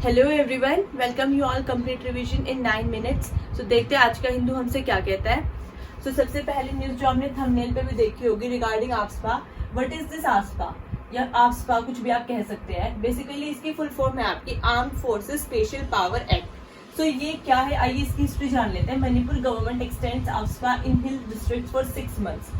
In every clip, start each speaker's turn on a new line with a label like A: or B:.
A: Hello everyone, welcome you all complete revision in 9 minutes. तो देखते हैं आज का हिंदू हमसे क्या कहता है। सबसे पहली न्यूज जो हमने थंबनेल पे भी देखी होगी regarding AFSPA. What is this AFSPA या आफ्सपा, कुछ भी आप कह सकते हैं। बेसिकली इसकी फुल फॉर्म है आपकी armed forces special power act. तो ये क्या है, आइए इसकी हिस्ट्री जान लेते हैं। Manipur government x tends AFSPA in hill district for 6 months.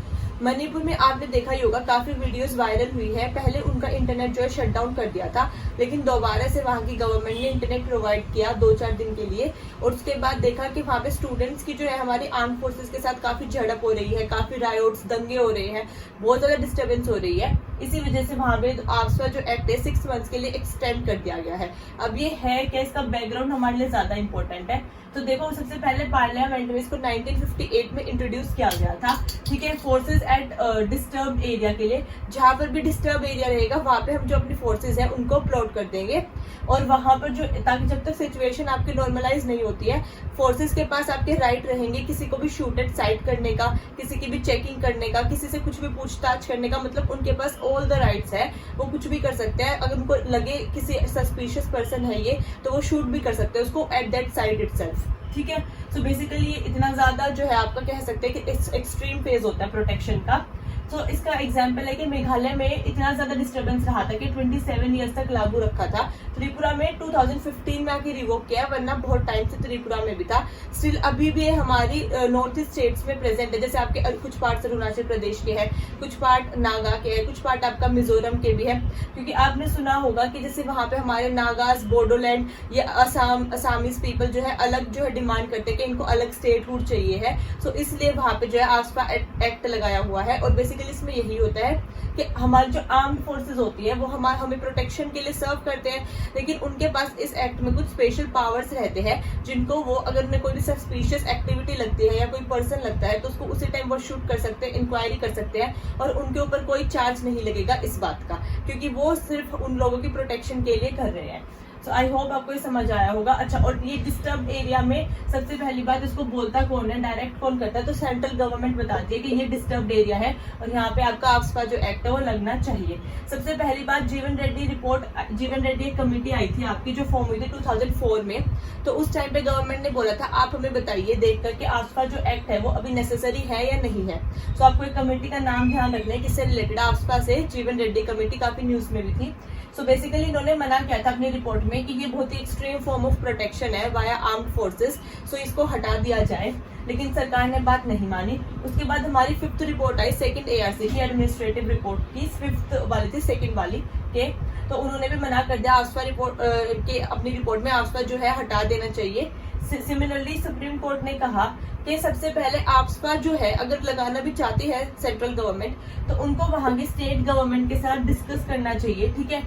A: Manipur में आपने देखा ही होगा, काफी वीडियोस वायरल हुई है। पहले उनका इंटरनेट जो है शट डाउन कर दिया था, लेकिन दोबारा से वहां की गवर्नमेंट ने इंटरनेट प्रोवाइड किया 2-4 दिन के लिए। और उसके बाद देखा कि वहां पे स्टूडेंट्स की जो है हमारी आर्म फोर्सेस के साथ काफी झड़प हो रही है, काफी रायोट्स, दंगे हो रहे हैं, बहुत ज्यादा डिस्टर्बेंस हो रही है। इसी वजह से वहां पे आफ्सपा जो एक्ट है 6 मंथ्स के लिए एक्सटेंड कर दिया गया है। अब ये है क्या, इसका बैकग्राउंड हमारे लिए ज्यादा इंपॉर्टेंट है। तो देखो, सबसे पहले पार्लियामेंट में इसको 1958 में इंट्रोड्यूस किया गया था। ठीक है, फोर्सेस एट डिस्टर्ब एरिया के लिए, जहां पर भी डिस्टर्ब एरिया रहेगा वहां पे हम जो अपनी फोर्सेस है उनको अपलोड कर देंगे। और वहां पर जो, ताकि जब तक सिचुएशन आपकी नॉर्मलाइज नहीं होती है, फोर्सेस के पास आपके राइट रहेंगे किसी को भी शूट एट साइट करने का, किसी की भी चेकिंग करने का, किसी से कुछ भी पूछताछ करने का। मतलब उनके पास ऑल द राइट्स है, वो कुछ भी कर सकते हैं। अगर उनको लगे किसी सस्पिशियस पर्सन है ये, तो वो शूट भी कर सकते हैं उसको एट दैट साइट इटसेल्फ। ठीक है, तो बेसिकली ये इतना ज्यादा जो है आपका कह सकते हैं कि एक्सट्रीम फेज होता है प्रोटेक्शन का। तो इसका एग्जाम्पल है कि मेघालय में इतना ज्यादा डिस्टर्बेंस रहा था कि 27 ईयर्स तक लागू रखा था। त्रिपुरा में 2015 में आके रिवोक किया, वरना बहुत टाइम से त्रिपुरा में भी था। स्टिल अभी भी हमारी नॉर्थ ईस्ट स्टेट्स में प्रेजेंट है। जैसे आपके कुछ पार्ट अरुणाचल प्रदेश के हैं, कुछ पार्ट नागा के हैं, कुछ पार्ट आपका मिजोरम के भी है। क्योंकि आपने सुना होगा कि जैसे वहां पे हमारे नागास, बोडोलैंड या असामीज पीपल जो है अलग जो है डिमांड करते हैं कि इनको अलग स्टेटहुड चाहिए है। सो इसलिए वहां पे जो है आफ्सपा एक्ट लगाया हुआ है। और बेसिकली इसमें यही होता है कि हमारी जो आर्म फोर्सेस होती है वो हमें प्रोटेक्शन के लिए सर्व करते हैं, लेकिन उनके पास इस एक्ट में कुछ स्पेशल पावर्स रहते हैं, जिनको वो अगर उन्हें कोई भी सस्पिशियस एक्टिविटी लगती है या कोई पर्सन लगता है तो उसको उसी टाइम वो शूट कर सकते हैं, इंक्वायरी कर सकते हैं, और उनके ऊपर कोई चार्ज नहीं लगेगा इस बात का, क्योंकि वो सिर्फ उन लोगों की प्रोटेक्शन के लिए कर रहे हैं। तो आई होप आपको ये समझ आया होगा। अच्छा, और ये डिस्टर्ब एरिया में सबसे पहली बात, इसको बोलता कौन है, डायरेक्ट कौन करता है, तो सेंट्रल गवर्नमेंट बताती है कि ये डिस्टर्ब एरिया है और यहाँ पे आपका आफ्सपा जो एक्ट है वो लगना चाहिए। सबसे पहली बात, जीवन रेड्डी रिपोर्ट, जीवन रेड्डी एक कमेटी आई थी आपकी जो फॉर्म हुई थी 2004 में। तो उस टाइम पे गवर्नमेंट ने बोला था आप हमें बताइए देख करके आफ्सपा जो एक्ट है वो अभी नेसेसरी है या नहीं है। तो आपको एक कमेटी का नाम ध्यान रखना है किससे रिलेटेड, आफ्सपा से, जीवन रेड्डी कमेटी, काफी न्यूज में भी थी। सो बेसिकली इन्होंने मना किया था अपनी रिपोर्ट में कि ये बहुत ही एक्सट्रीम फॉर्म ऑफ प्रोटेक्शन है वाया आर्म्ड फोर्सेस, सो इसको हटा दिया जाए, लेकिन सरकार ने बात नहीं मानी। उसके बाद हमारी 5th रिपोर्ट आई, सेकंड ARC की, एडमिनिस्ट्रेटिव रिपोर्ट की 5th वाली थी, सेकंड वाली के। तो उन्होंने भी मना कर दिया आफ्सपा रिपोर्ट के, अपनी रिपोर्ट में आफ्सपा जो है हटा देना चाहिए। सिमिलरली सुप्रीम कोर्ट ने कहा कि सबसे पहले आफ्सपा जो है अगर लगाना भी चाहती है सेंट्रल गवर्नमेंट, तो उनको वहां की स्टेट गवर्नमेंट के साथ डिस्कस करना चाहिए। ठीक है,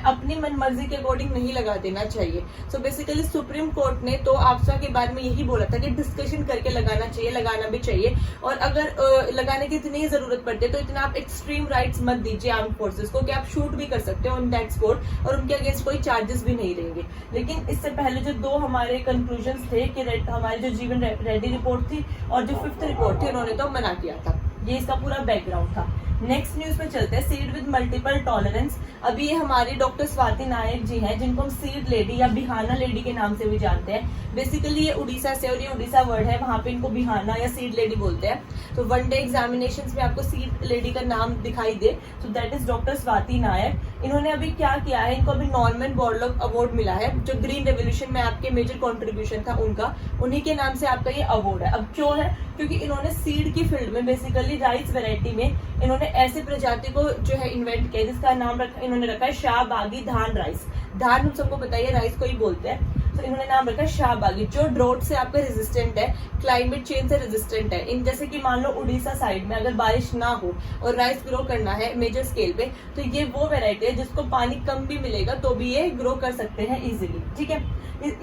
A: अपनी मनमर्जी के अकॉर्डिंग नहीं लगा देना चाहिए। सो बेसिकली सुप्रीम कोर्ट ने तो आफ्सपा के बारे में यही बोला था कि डिस्कशन करके लगाना चाहिए, लगाना भी चाहिए। और अगर लगाने की इतनी जरूरत पड़ती है तो इतना आप एक्सट्रीम राइट्स मत दीजिए आर्म फोर्सेस को कि आप शूट भी कर सकते हो ऑन दैट स्पॉट, और उनके अगेंस्ट कोई चार्जेस भी नहीं रहेंगे। लेकिन इससे पहले जो 2 हमारे कंक्लूजन थे कि हमारी जो जीवन रेड्डी रिपोर्ट थी और जो 5th रिपोर्ट थी, उन्होंने तो मना किया था। ये इसका पूरा बैकग्राउंड था। नेक्स्ट न्यूज पे चलते हैं, सीड विद मल्टीपल टॉलरेंस। अभी ये हमारी डॉक्टर स्वाति नायक जी हैं, जिनको हम सीड लेडी या बिहाना लेडी के नाम से भी जानते हैं। बेसिकली ये उड़ीसा से, और ये उड़ीसा वर्ड है, वहां पे इनको बिहाना या सीड लेडी बोलते हैं। तो 1 डे एग्जामिनेशंस में आपको सीड लेडी का नाम दिखाई दे तो दैट इज डॉक्टर स्वाति नायक। इन्होंने अभी क्या किया है, इनको अभी नॉर्मन बोरलॉग अवार्ड मिला है, जो ग्रीन रेवोल्यूशन में आपके मेजर कॉन्ट्रीब्यूशन था उनका, उन्हीं के नाम से आपका ये अवार्ड है। अब क्यों है, क्योंकि इन्होंने सीड की फील्ड में, बेसिकली राइस वेराइटी में, इन्होंने ऐसे प्रजाति को जो है इन्वेंट किया जिसका नाम इन्होंने रखा है शाहबागी धान राइस। धान हम सबको बताइए राइस को ही बोलते हैं, तो इन्होंने नाम रखा है शाहबागी, जो ड्रोट से आपका रेजिस्टेंट है, क्लाइमेट चेंज से रेजिस्टेंट है। इन जैसे कि मान लो उड़ीसा साइड में अगर बारिश ना हो और राइस ग्रो करना है मेजर स्केल पे, तो ये वो वेराइटी है जिसको पानी कम भी मिलेगा तो भी ये ग्रो कर सकते हैं इजीली। ठीक है,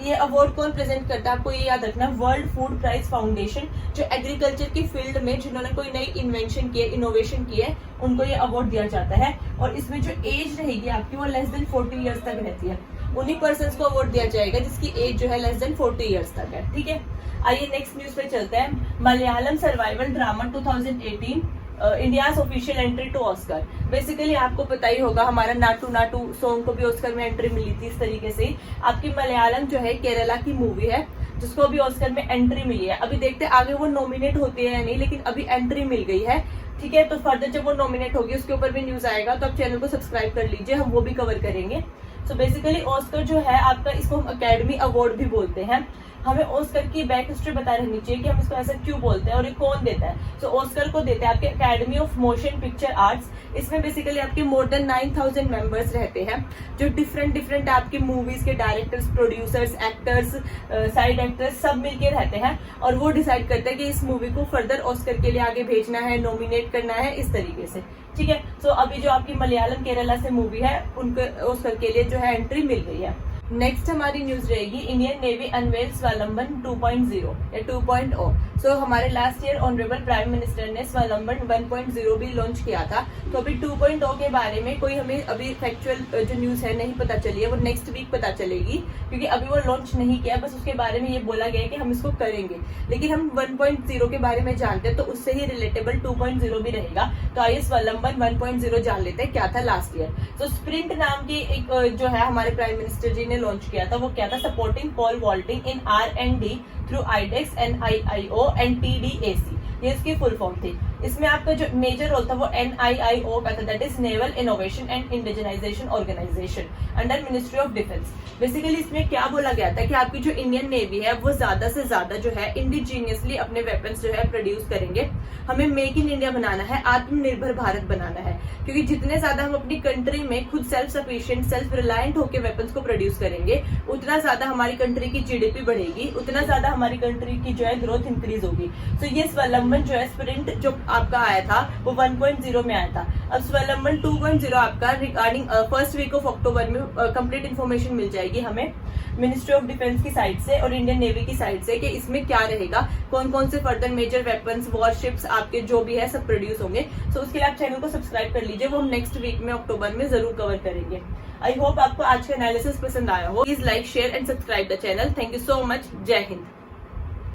A: ये अवार्ड कौन प्रेजेंट करता है, आपको ये याद रखना, वर्ल्ड फूड प्राइज फाउंडेशन, जो एग्रीकल्चर की फील्ड में जिन्होंने कोई नई इन्वेंशन की है, इनोवेशन की है, उनको ये अवार्ड दिया जाता है। और इसमें जो एज रहेगी आपकी वो लेस देन 40 ईयर्स तक रहती है। उन्हीं पर्सन को अवार्ड दिया जाएगा जिसकी एज जो है लेस देन 40 ईयर्स तक है। ठीक है, आइए नेक्स्ट न्यूज पे चलते हैं। Malayalam survival drama 2018 India's official entry to Oscar. Basically आपको पता ही होगा हमारा नाटू नाटू सॉन्ग को भी ऑस्कर में एंट्री मिली थी। इस तरीके से आपकी मलयालम जो है केरला की मूवी है जिसको भी ऑस्कर में एंट्री मिली है। अभी देखते हैं आगे वो नॉमिनेट होती है या नहीं, लेकिन अभी एंट्री मिल गई है। ठीक है, तो फर्दर जब वो नॉमिनेट होगी उसके ऊपर भी न्यूज आएगा, तो आप चैनल को सब्सक्राइब कर लीजिए, हम वो भी कवर करेंगे। सो बेसिकली ऑस्कर जो है आपका, इसको हम अकेडमी अवार्ड भी बोलते हैं। हमें ऑस्कर की बैक हिस्ट्री बता रहनी चाहिए कि हम इसको ऐसा क्यों बोलते हैं और ये कौन देता है। सो ऑस्कर को देते हैं आपके academy of motion picture arts. इसमें बेसिकली आपके मोर देन 9000 मेंबर्स रहते हैं जो डिफरेंट आपकी मूवीज के directors, producers, actors, side actors सब मिलके रहते हैं और वो डिसाइड करते हैं कि इस मूवी को फर्दर ऑस्कर के लिए आगे भेजना है, नॉमिनेट करना है, इस तरीके से। ठीक है, सो अभी जो आपकी मलयालम केरला से मूवी है उनको ऑस्कर के लिए जो है एंट्री मिल गई है। नेक्स्ट हमारी न्यूज रहेगी इंडियन नेवी अनवेल स्वावलंबन 2.0 या 2.0। सो हमारे last year honourable prime minister ने स्वावलंबन 1.0 भी लॉन्च किया था। तो अभी 2.0 के बारे में कोई हमें अभी फैक्चुअल जो न्यूज है नहीं पता चली है, वो नेक्स्ट वीक पता चलेगी क्योंकि अभी वो लॉन्च नहीं किया, बस उसके बारे में ये बोला गया है कि हम इसको करेंगे। लेकिन हम 1.0 के बारे में जानते हैं तो उससे ही रिलेटेबल 2.0 भी रहेगा। तो आइए स्वावलंबन 1.0 जान लेते हैं क्या था लास्ट ईयर। तो स्प्रिंट नाम की एक जो है हमारे प्राइम मिनिस्टर जी ने लॉन्च किया था, वो क्या था, supporting pole vaulting in R&D through IDEX, NIIO and TDAC। ये इसकी फुल फॉर्म थी। इसमें आपका जो मेजर रोल था वो NIIO का था, that is naval innovation and indigenisation organisation under ministry of defence. बेसिकली इसमें क्या बोला गया था कि आपकी जो इंडियन नेवी है वो ज्यादा से ज्यादा जो है इंडिजीनियसली अपने वेपन्स जो है प्रोड्यूस करेंगे। हमें मेक इन इंडिया बनाना है, आत्मनिर्भर भारत बनाना है, क्योंकि जितने ज्यादा हम अपनी कंट्री में खुद सेल्फ सफिशिएंट, सेल्फ रिलायंट होकर वेपन्स को प्रोड्यूस करेंगे, उतना ज्यादा हमारी कंट्री की GDP बढ़ेगी, उतना ज्यादा हमारी कंट्री की जो है ग्रोथ इंक्रीज होगी। तो ये स्वावलंबन जो है स्प्रिंट जो आपका आया था वो 1.0 में आया था। अब स्वावलंबन 2.0 आपका regarding first week of October में कंप्लीट इन्फॉर्मेशन मिल जाएगी हमें मिनिस्ट्री ऑफ डिफेंस की साइड से और इंडियन नेवी की साइड से कि इसमें क्या रहेगा, कौन कौन से फर्दर मेजर वेपन्स, वॉरशिप्स आपके जो भी है सब प्रोड्यूस होंगे। सो उसके लिए आप चैनल को सब्सक्राइब कर लीजिए, वो हम नेक्स्ट वीक में अक्टूबर में जरूर कवर करेंगे। आई होप आपको आज का एनालिसिस पसंद आया हो। Please like, share and subscribe the channel. Thank you so much. जय हिंद।